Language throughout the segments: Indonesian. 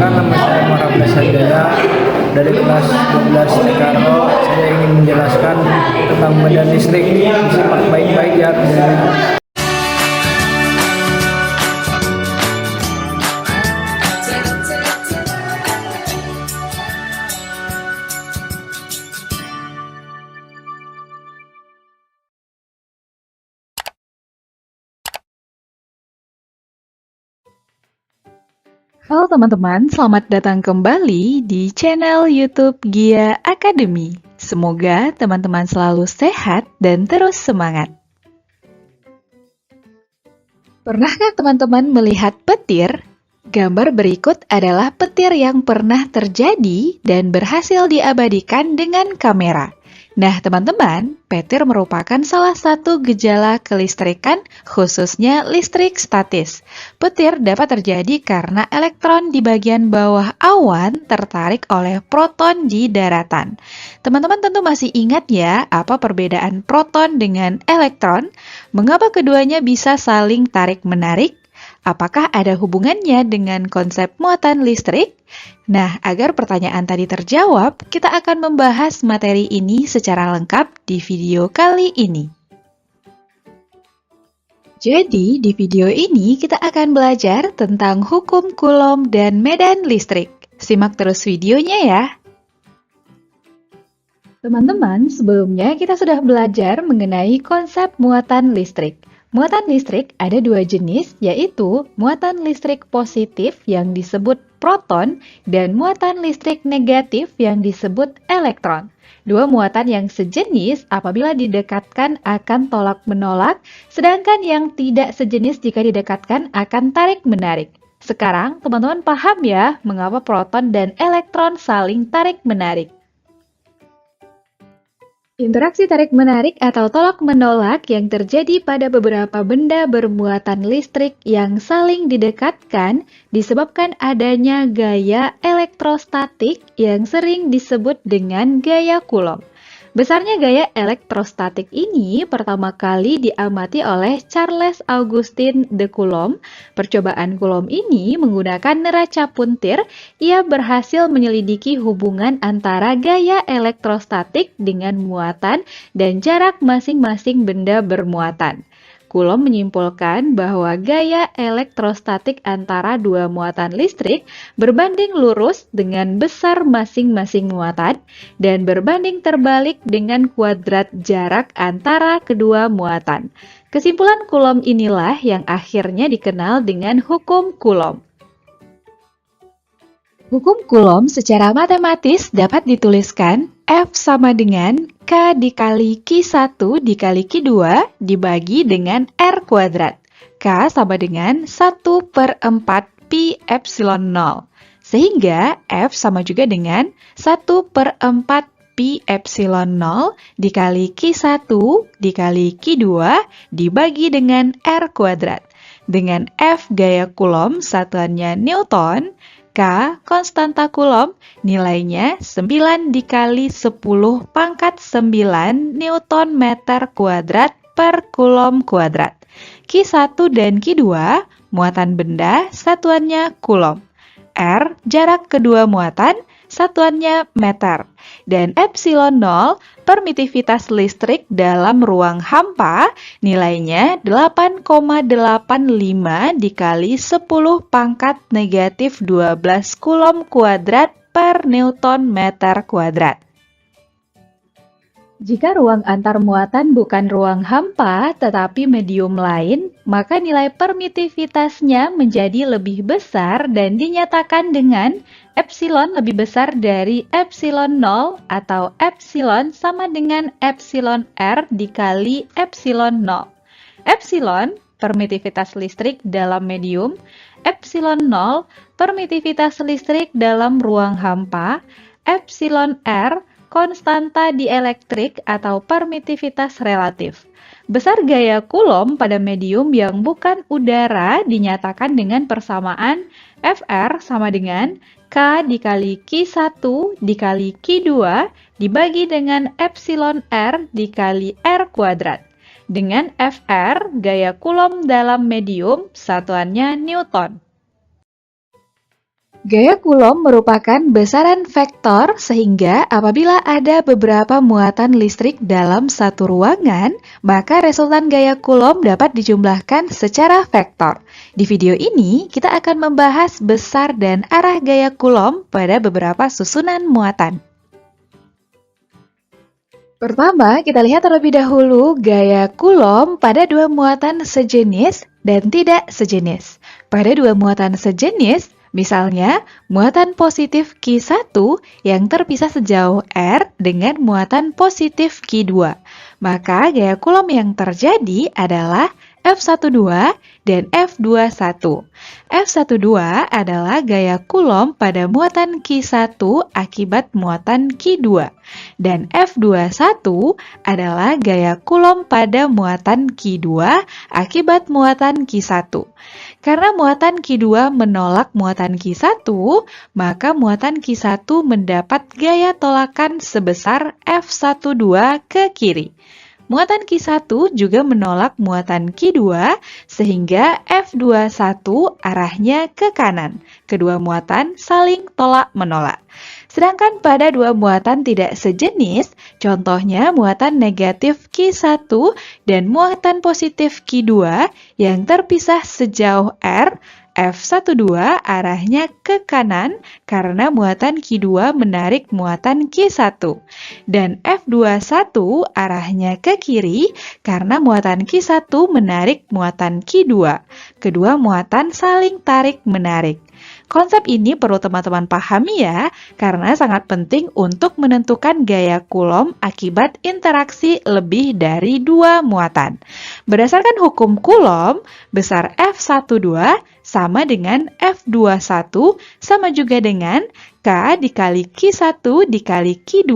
Perkenalkan, nama saya Muhammad Sanjaya dari kelas 12 TKRO. Saya ingin menjelaskan tentang medan listrik. Disimak baik-baik ya videonya. Halo teman-teman, selamat datang kembali di channel YouTube Gia Academy. Semoga teman-teman selalu sehat dan terus semangat. Pernahkah teman-teman melihat petir? Gambar berikut adalah petir yang pernah terjadi dan berhasil diabadikan dengan kamera. Nah teman-teman, petir merupakan salah satu gejala kelistrikan, khususnya listrik statis. Petir dapat terjadi karena elektron di bagian bawah awan tertarik oleh proton di daratan. Teman-teman tentu masih ingat ya, apa perbedaan proton dengan elektron? Mengapa keduanya bisa saling tarik-menarik? Apakah ada hubungannya dengan konsep muatan listrik? Nah, agar pertanyaan tadi terjawab, kita akan membahas materi ini secara lengkap di video kali ini. Jadi, di video ini kita akan belajar tentang hukum Coulomb dan medan listrik. Simak terus videonya ya. Teman-teman, sebelumnya kita sudah belajar mengenai konsep muatan listrik. Muatan listrik ada dua jenis, yaitu muatan listrik positif yang disebut proton dan muatan listrik negatif yang disebut elektron. Dua muatan yang sejenis apabila didekatkan akan tolak-menolak, sedangkan yang tidak sejenis jika didekatkan akan tarik-menarik. Sekarang teman-teman paham ya mengapa proton dan elektron saling tarik-menarik. Interaksi tarik-menarik atau tolak-menolak yang terjadi pada beberapa benda bermuatan listrik yang saling didekatkan disebabkan adanya gaya elektrostatik yang sering disebut dengan gaya Coulomb. Besarnya gaya elektrostatik ini pertama kali diamati oleh Charles Augustin de Coulomb. Percobaan Coulomb ini menggunakan neraca puntir. Ia berhasil menyelidiki hubungan antara gaya elektrostatik dengan muatan dan jarak masing-masing benda bermuatan. Coulomb menyimpulkan bahwa gaya elektrostatik antara dua muatan listrik berbanding lurus dengan besar masing-masing muatan dan berbanding terbalik dengan kuadrat jarak antara kedua muatan. Kesimpulan Coulomb inilah yang akhirnya dikenal dengan hukum Coulomb. Hukum Coulomb secara matematis dapat dituliskan F sama dengan K dikali Q1 dikali Q2 dibagi dengan R kuadrat. K sama dengan 1/4 pi epsilon 0. Sehingga F sama juga dengan 1/4 pi epsilon 0 dikali Q1 dikali Q2 dibagi dengan R kuadrat. Dengan F gaya Coulomb satuannya Newton, K konstanta Coulomb nilainya 9 dikali 10 pangkat 9 Newton meter kuadrat per Coulomb kuadrat. Q1 dan Q2 muatan benda satuannya Coulomb. R jarak kedua muatan satuannya meter. Dan epsilon 0 permitivitas listrik dalam ruang hampa nilainya 8,85 dikali 10 pangkat negatif 12 Coulomb kuadrat per Newton meter kuadrat. Jika ruang antar muatan bukan ruang hampa tetapi medium lain, maka nilai permitivitasnya menjadi lebih besar dan dinyatakan dengan epsilon lebih besar dari epsilon 0 atau epsilon sama dengan epsilon R dikali epsilon 0. Epsilon permitivitas listrik dalam medium, epsilon 0 permitivitas listrik dalam ruang hampa, epsilon R konstanta dielektrik atau permitivitas relatif. Besar gaya Coulomb pada medium yang bukan udara dinyatakan dengan persamaan Fr sama dengan K dikali Q1 dikali Q2 dibagi dengan epsilon R dikali R kuadrat. Dengan Fr, gaya Coulomb dalam medium, satuannya Newton. Gaya Coulomb merupakan besaran vektor sehingga apabila ada beberapa muatan listrik dalam satu ruangan, maka resultan gaya Coulomb dapat dijumlahkan secara vektor. Di video ini, kita akan membahas besar dan arah gaya Coulomb pada beberapa susunan muatan. Pertama, kita lihat terlebih dahulu gaya Coulomb pada dua muatan sejenis dan tidak sejenis. Pada dua muatan sejenis, misalnya, muatan positif Q1 yang terpisah sejauh R dengan muatan positif Q2. Maka gaya Coulomb yang terjadi adalah F12 dan F21. F12 adalah gaya Coulomb pada muatan Q1 akibat muatan Q2. Dan F21 adalah gaya Coulomb pada muatan Q2 akibat muatan Q1. Karena muatan Q2 menolak muatan Q1, maka muatan Q1 mendapat gaya tolakan sebesar F12 ke kiri. Muatan Q1 juga menolak muatan Q2 sehingga F21 arahnya ke kanan. Kedua muatan saling tolak-menolak. Sedangkan pada dua muatan tidak sejenis, contohnya muatan negatif Q1 dan muatan positif Q2 yang terpisah sejauh R, F12 arahnya ke kanan karena muatan Q2 menarik muatan Q1 dan F21 arahnya ke kiri karena muatan Q1 menarik muatan Q2. Kedua muatan saling tarik-menarik. Konsep ini perlu teman-teman pahami ya, karena sangat penting untuk menentukan gaya Coulomb akibat interaksi lebih dari dua muatan. Berdasarkan hukum Coulomb, besar F12 sama dengan F21 sama juga dengan K dikali Q1 dikali Q2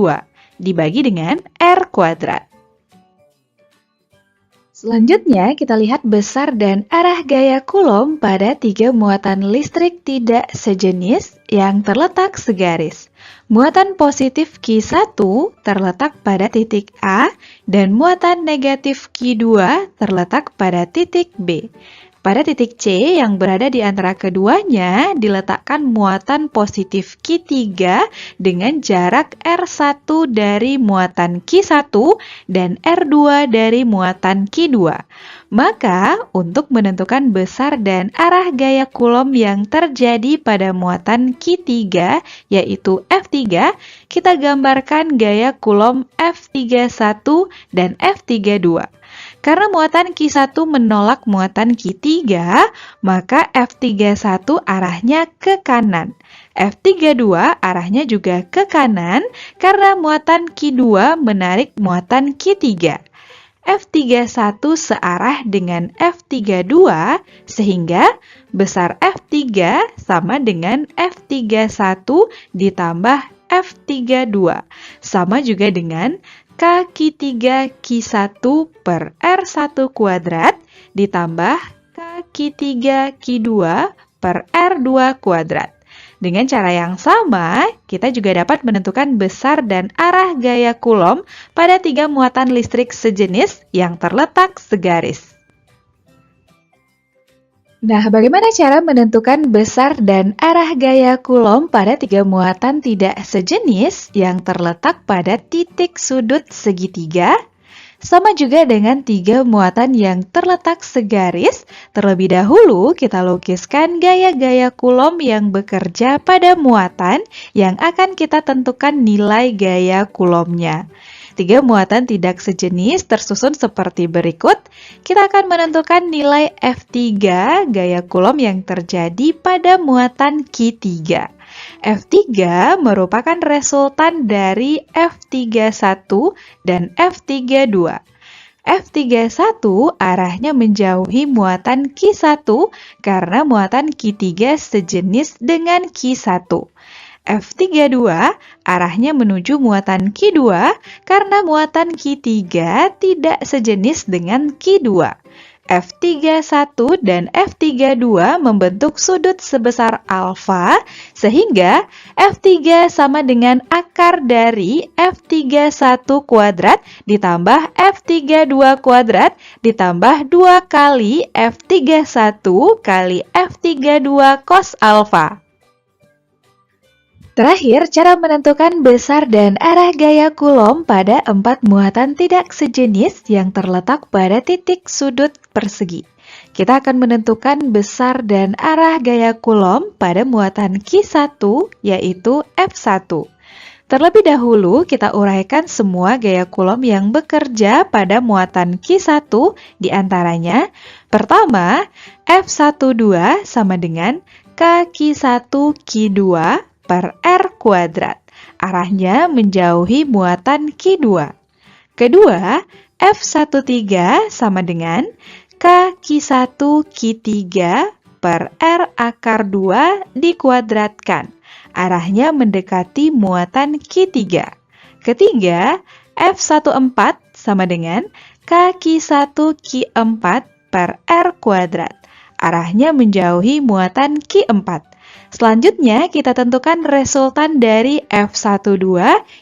dibagi dengan R kuadrat. Selanjutnya, kita lihat besar dan arah gaya Coulomb pada tiga muatan listrik tidak sejenis yang terletak segaris. Muatan positif Q1 terletak pada titik A dan muatan negatif Q2 terletak pada titik B. Pada titik C yang berada di antara keduanya diletakkan muatan positif Q3 dengan jarak R1 dari muatan Q1 dan R2 dari muatan Q2. Maka, untuk menentukan besar dan arah gaya Coulomb yang terjadi pada muatan Q3, yaitu F3, kita gambarkan gaya Coulomb F31 dan F32. Karena muatan Q1 menolak muatan Q3, maka F31 arahnya ke kanan. F32 arahnya juga ke kanan karena muatan Q2 menarik muatan Q3. F31 searah dengan F32 sehingga besar F3 sama dengan F31 ditambah F32 sama juga dengan K Q3 Q1 per R1 kuadrat ditambah K Q3 Q2 per R2 kuadrat. Dengan cara yang sama, kita juga dapat menentukan besar dan arah gaya Coulomb pada tiga muatan listrik sejenis yang terletak segaris. Nah, bagaimana cara menentukan besar dan arah gaya Coulomb pada tiga muatan tidak sejenis yang terletak pada titik sudut segitiga? Sama juga dengan tiga muatan yang terletak segaris, terlebih dahulu kita lukiskan gaya-gaya Coulomb yang bekerja pada muatan yang akan kita tentukan nilai gaya Coulomb-nya. Tiga muatan tidak sejenis tersusun seperti berikut. Kita akan menentukan nilai F3 gaya Coulomb yang terjadi pada muatan Q3. F3 merupakan resultan dari F31 dan F32. F31 arahnya menjauhi muatan Q1 karena muatan Q3 sejenis dengan Q1. F32 arahnya menuju muatan Q2 karena muatan Q3 tidak sejenis dengan Q2. F31 dan F32 membentuk sudut sebesar alfa, sehingga F3 sama dengan akar dari F31 kuadrat ditambah F32 kuadrat ditambah 2 kali F31 kali F32 cos alfa. Terakhir, cara menentukan besar dan arah gaya Coulomb pada 4 muatan tidak sejenis yang terletak pada titik sudut persegi. Kita akan menentukan besar dan arah gaya Coulomb pada muatan Q1, yaitu F1. Terlebih dahulu, kita uraikan semua gaya Coulomb yang bekerja pada muatan Q1, diantaranya, pertama, F12 sama dengan K1 Q2 per R kuadrat. Arahnya menjauhi muatan Q2. Kedua, F13 sama dengan K1 Q3 per R akar 2 dikuadratkan. Arahnya mendekati muatan Q3. Ketiga, F14 sama dengan K1 Q4 per R kuadrat. Arahnya menjauhi muatan Q4. Selanjutnya, kita tentukan resultan dari F12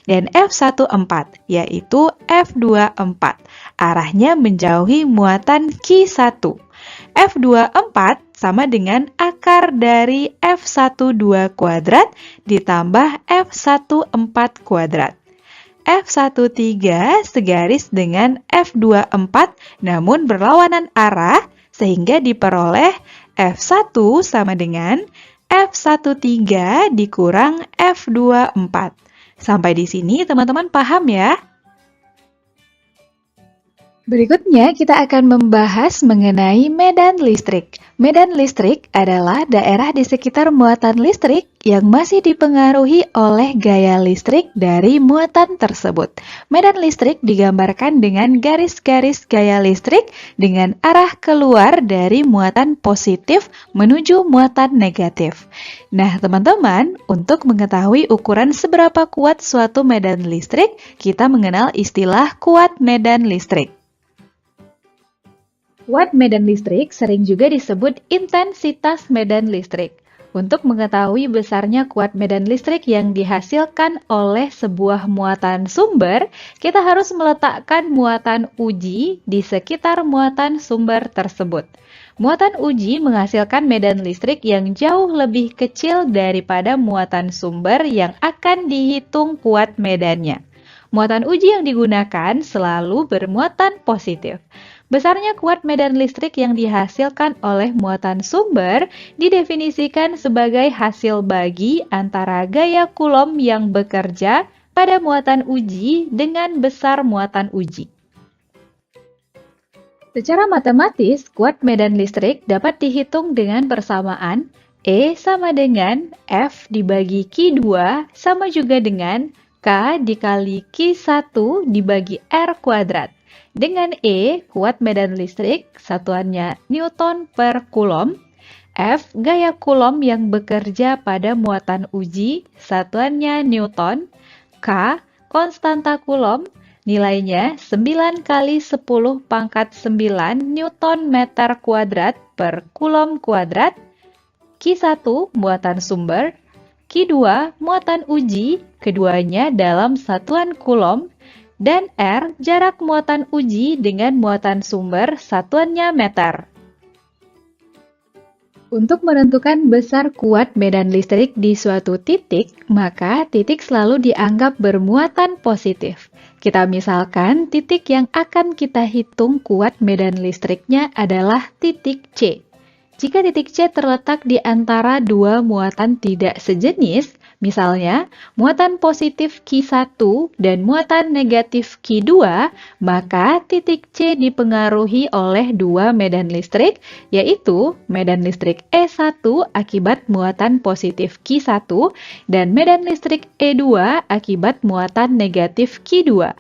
dan F14, yaitu F24. Arahnya menjauhi muatan Q1. F24 sama dengan akar dari F12 kuadrat ditambah F14 kuadrat. F13 segaris dengan F24 namun berlawanan arah sehingga diperoleh F1 sama dengan F13 dikurang F24. Sampai di sini teman-teman paham ya? Berikutnya kita akan membahas mengenai medan listrik. Medan listrik adalah daerah di sekitar muatan listrik yang masih dipengaruhi oleh gaya listrik dari muatan tersebut. Medan listrik digambarkan dengan garis-garis gaya listrik dengan arah keluar dari muatan positif menuju muatan negatif. Nah, teman-teman, untuk mengetahui ukuran seberapa kuat suatu medan listrik, kita mengenal istilah kuat medan listrik. Kuat medan listrik sering juga disebut intensitas medan listrik. Untuk mengetahui besarnya kuat medan listrik yang dihasilkan oleh sebuah muatan sumber, kita harus meletakkan muatan uji di sekitar muatan sumber tersebut. Muatan uji menghasilkan medan listrik yang jauh lebih kecil daripada muatan sumber yang akan dihitung kuat medannya. Muatan uji yang digunakan selalu bermuatan positif. Besarnya kuat medan listrik yang dihasilkan oleh muatan sumber didefinisikan sebagai hasil bagi antara gaya Coulomb yang bekerja pada muatan uji dengan besar muatan uji. Secara matematis, kuat medan listrik dapat dihitung dengan persamaan E sama dengan F dibagi Q2 sama juga dengan K dikali Q1 dibagi R kuadrat. Dengan E, kuat medan listrik, satuannya Newton per Coulomb. F, gaya Coulomb yang bekerja pada muatan uji, satuannya Newton. K, konstanta Coulomb, nilainya 9 kali 10 pangkat 9 Newton meter kuadrat per Coulomb kuadrat. Q1, muatan sumber. Q2, muatan uji, keduanya dalam satuan Coulomb. Dan R, jarak muatan uji dengan muatan sumber, satuannya meter. Untuk menentukan besar kuat medan listrik di suatu titik, maka titik selalu dianggap bermuatan positif. Kita misalkan titik yang akan kita hitung kuat medan listriknya adalah titik C. Jika titik C terletak di antara dua muatan tidak sejenis, misalnya muatan positif Q1 dan muatan negatif Q2, maka titik C dipengaruhi oleh dua medan listrik, yaitu medan listrik E1 akibat muatan positif Q1 dan medan listrik E2 akibat muatan negatif Q2.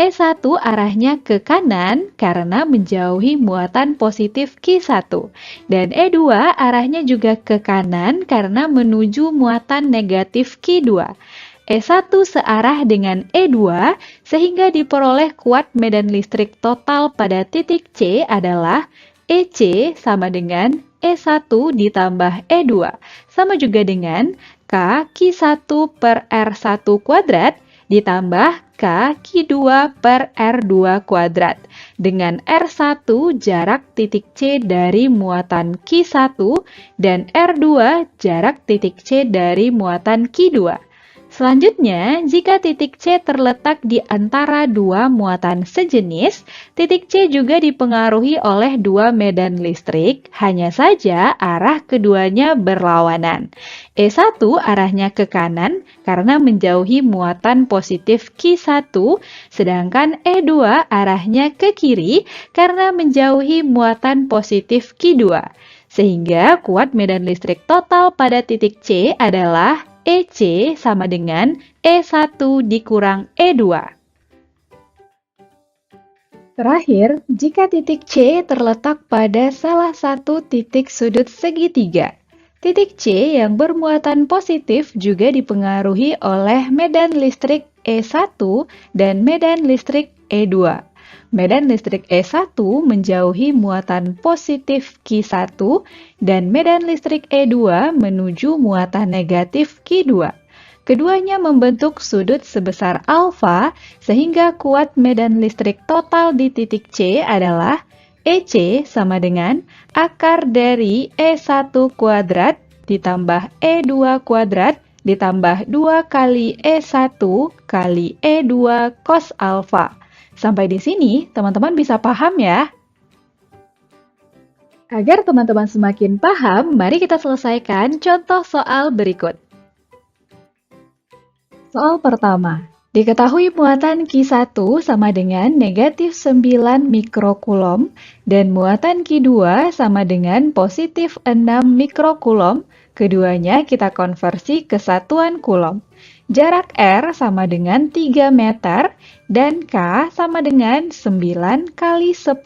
E1 arahnya ke kanan karena menjauhi muatan positif Q1 dan E2 arahnya juga ke kanan karena menuju muatan negatif Q2. E1 searah dengan E2 sehingga diperoleh kuat medan listrik total pada titik C adalah EC sama dengan E1 ditambah E2 sama juga dengan K Q1 per R1 kuadrat ditambah K Q2 per R2 kuadrat dengan R1 jarak titik C dari muatan Q1 dan R2 jarak titik C dari muatan Q2. Selanjutnya, jika titik C terletak di antara dua muatan sejenis, titik C juga dipengaruhi oleh dua medan listrik, hanya saja arah keduanya berlawanan. E1 arahnya ke kanan karena menjauhi muatan positif Q1, sedangkan E2 arahnya ke kiri karena menjauhi muatan positif Q2. Sehingga kuat medan listrik total pada titik C adalah EC sama dengan E1 dikurang E2. Terakhir, jika titik C terletak pada salah satu titik sudut segitiga, titik C yang bermuatan positif juga dipengaruhi oleh medan listrik E1 dan medan listrik E2. Medan listrik E1 menjauhi muatan positif Q1 dan medan listrik E2 menuju muatan negatif Q2. Keduanya membentuk sudut sebesar alfa sehingga kuat medan listrik total di titik C adalah EC sama dengan akar dari E1 kuadrat ditambah E2 kuadrat ditambah 2 kali E1 kali E2 cos alfa. Sampai di sini, teman-teman bisa paham ya? Agar teman-teman semakin paham, mari kita selesaikan contoh soal berikut. Soal pertama, diketahui muatan Q1 sama dengan negatif 9 mikrokulom dan muatan Q2 sama dengan positif 6 mikrokulom. Keduanya kita konversi ke satuan kulom. Jarak R sama dengan 3 meter dan K sama dengan 9 kali 10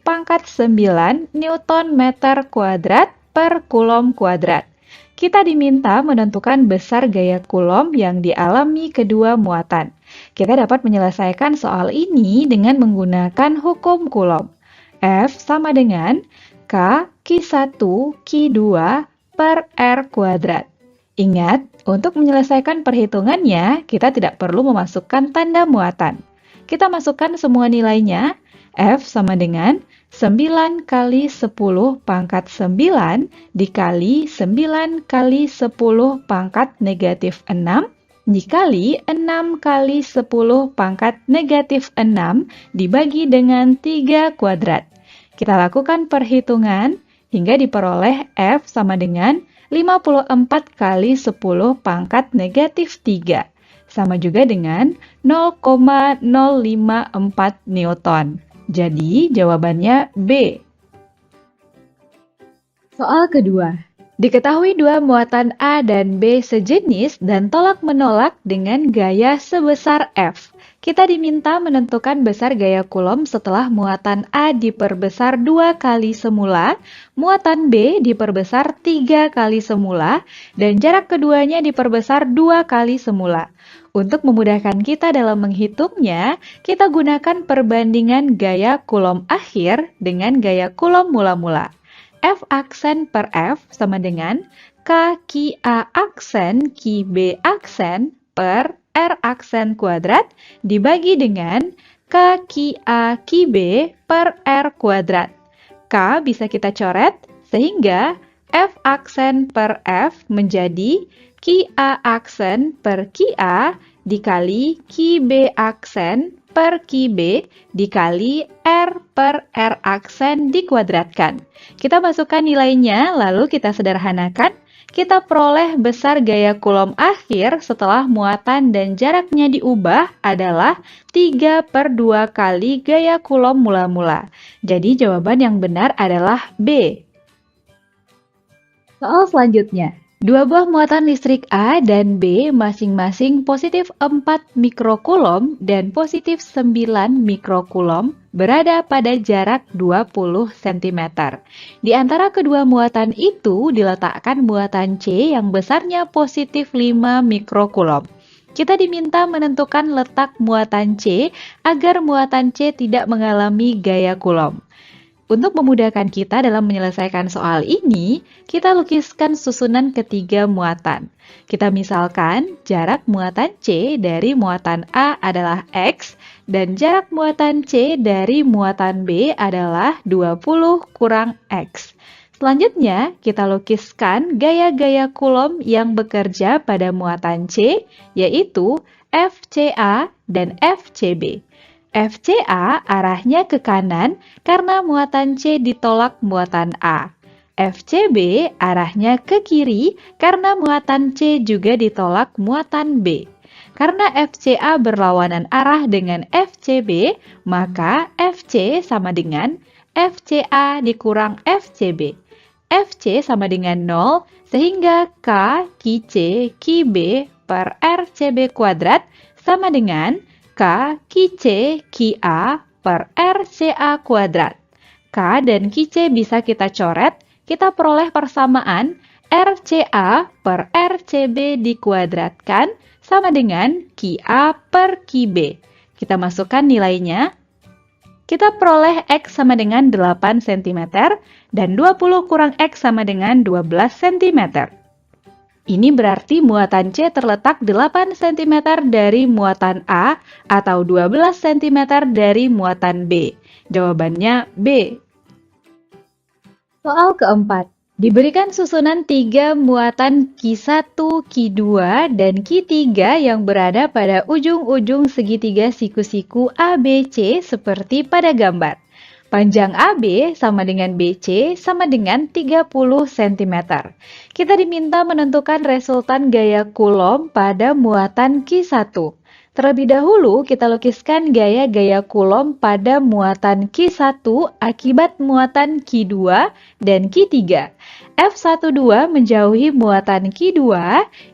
pangkat 9 Newton meter kuadrat per kulom kuadrat. Kita diminta menentukan besar gaya kulom yang dialami kedua muatan. Kita dapat menyelesaikan soal ini dengan menggunakan hukum kulom. F sama dengan K Q1 Q2 per R kuadrat. Ingat, untuk menyelesaikan perhitungannya, kita tidak perlu memasukkan tanda muatan. Kita masukkan semua nilainya. F sama dengan 9 kali 10 pangkat 9 dikali 9 kali 10 pangkat negatif 6 dikali 6 kali 10 pangkat negatif 6 dibagi dengan 3 kuadrat. Kita lakukan perhitungan hingga diperoleh F sama dengan 54 kali 10 pangkat negatif 3, sama juga dengan 0,054 Newton. Jadi, jawabannya B. Soal kedua. Diketahui dua muatan A dan B sejenis dan tolak-menolak dengan gaya sebesar F. Kita diminta menentukan besar gaya kulom setelah muatan A diperbesar 2 kali semula, muatan B diperbesar 3 kali semula, dan jarak keduanya diperbesar 2 kali semula. Untuk memudahkan kita dalam menghitungnya, kita gunakan perbandingan gaya kulom akhir dengan gaya kulom mula-mula. F aksen per F sama dengan K Q-A aksen Q-B aksen per R aksen kuadrat dibagi dengan K Q-A Q-B per R kuadrat. K bisa kita coret sehingga F aksen per F menjadi Q-A aksen per Q-A dikali Q-B aksen per Q-B dikali R per R aksen dikuadratkan. Kita masukkan nilainya, lalu kita sederhanakan. Kita peroleh besar gaya kulom akhir setelah muatan dan jaraknya diubah adalah 3/2 kali gaya kulom mula-mula. Jadi jawaban yang benar adalah B. Soal selanjutnya. Dua buah muatan listrik A dan B masing-masing positif 4 mikrokulom dan positif 9 mikrokulom berada pada jarak 20 cm. Di antara kedua muatan itu diletakkan muatan C yang besarnya positif 5 mikrokulom. Kita diminta menentukan letak muatan C agar muatan C tidak mengalami gaya kulom. Untuk memudahkan kita dalam menyelesaikan soal ini, kita lukiskan susunan ketiga muatan. Kita misalkan jarak muatan C dari muatan A adalah X dan jarak muatan C dari muatan B adalah 20 kurang X. Selanjutnya, kita lukiskan gaya-gaya Coulomb yang bekerja pada muatan C, yaitu FCA dan FCB. FCA arahnya ke kanan karena muatan C ditolak muatan A. FCB arahnya ke kiri karena muatan C juga ditolak muatan B. Karena FCA berlawanan arah dengan FCB, maka FC sama dengan FCA dikurang FCB. FC sama dengan 0, sehingga K, Ki C, Ki B per RCB kuadrat sama dengan K, Ki C, Ki A per RCA kuadrat. K dan Ki C bisa kita coret, kita peroleh persamaan RCA per RCB dikuadratkan sama dengan Ki A per Ki B. Kita masukkan nilainya. Kita peroleh X sama dengan 8 cm dan 20 kurang X sama dengan 12 cm. Ini berarti muatan C terletak 8 cm dari muatan A atau 12 cm dari muatan B. Jawabannya B. Soal keempat. Diberikan susunan 3 muatan Ki1, Ki2, dan Ki3 yang berada pada ujung-ujung segitiga siku-siku ABC seperti pada gambar. Panjang AB sama dengan BC sama dengan 30 cm. Kita diminta menentukan resultan gaya Coulomb pada muatan Ki1. Terlebih dahulu, kita lukiskan gaya-gaya Coulomb pada muatan Ki1 akibat muatan Ki2 dan Ki3. F12 menjauhi muatan Ki2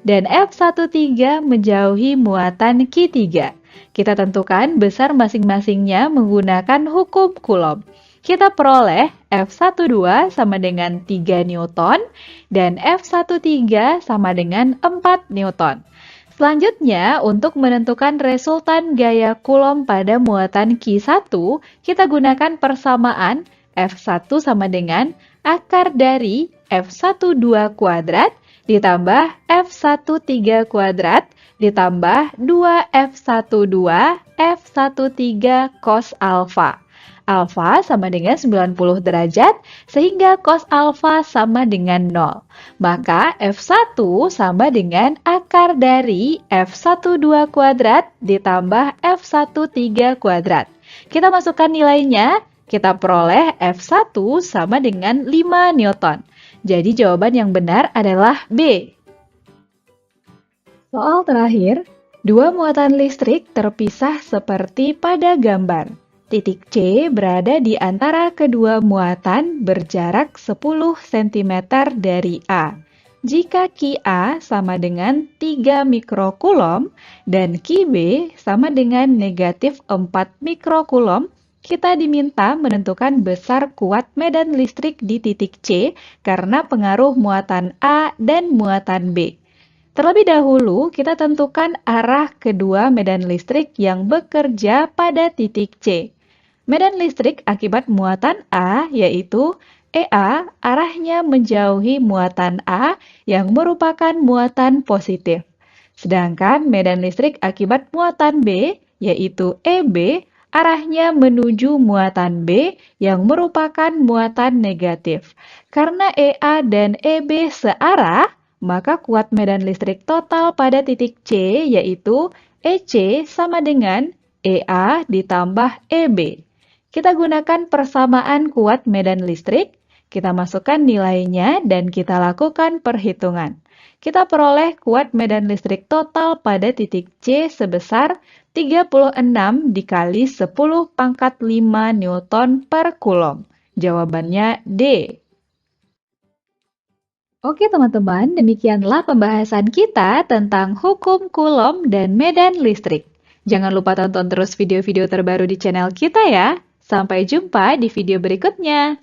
dan F13 menjauhi muatan Ki3. Kita tentukan besar masing-masingnya menggunakan hukum Coulomb. Kita peroleh F12 sama dengan 3 Newton dan F13 sama dengan 4 Newton. Selanjutnya, untuk menentukan resultan gaya Coulomb pada muatan Ki1, kita gunakan persamaan F1 sama dengan akar dari F12 kuadrat ditambah F13 kuadrat ditambah 2F12 F13 cos alfa. Alfa sama dengan 90 derajat, sehingga cos alfa sama dengan 0. Maka F1 sama dengan akar dari F12 kuadrat ditambah F13 kuadrat. Kita masukkan nilainya, kita peroleh F1 sama dengan 5 Newton. Jadi jawaban yang benar adalah B. Soal terakhir, 2 muatan listrik terpisah seperti pada gambar. Titik C berada di antara kedua muatan berjarak 10 cm dari A. Jika Ki A sama dengan 3 mikrocoulomb dan Ki B sama dengan negatif 4 mikrocoulomb, kita diminta menentukan besar kuat medan listrik di titik C karena pengaruh muatan A dan muatan B. Terlebih dahulu, kita tentukan arah kedua medan listrik yang bekerja pada titik C. Medan listrik akibat muatan A yaitu EA arahnya menjauhi muatan A yang merupakan muatan positif. Sedangkan medan listrik akibat muatan B yaitu EB arahnya menuju muatan B yang merupakan muatan negatif. Karena EA dan EB searah, maka kuat medan listrik total pada titik C yaitu EC sama dengan EA ditambah EB. Kita gunakan persamaan kuat medan listrik, kita masukkan nilainya dan kita lakukan perhitungan. Kita peroleh kuat medan listrik total pada titik C sebesar 36 dikali 10 pangkat 5 Newton per Coulomb. Jawabannya D. Oke teman-teman, demikianlah pembahasan kita tentang hukum Coulomb dan medan listrik. Jangan lupa tonton terus video-video terbaru di channel kita ya. Sampai jumpa di video berikutnya.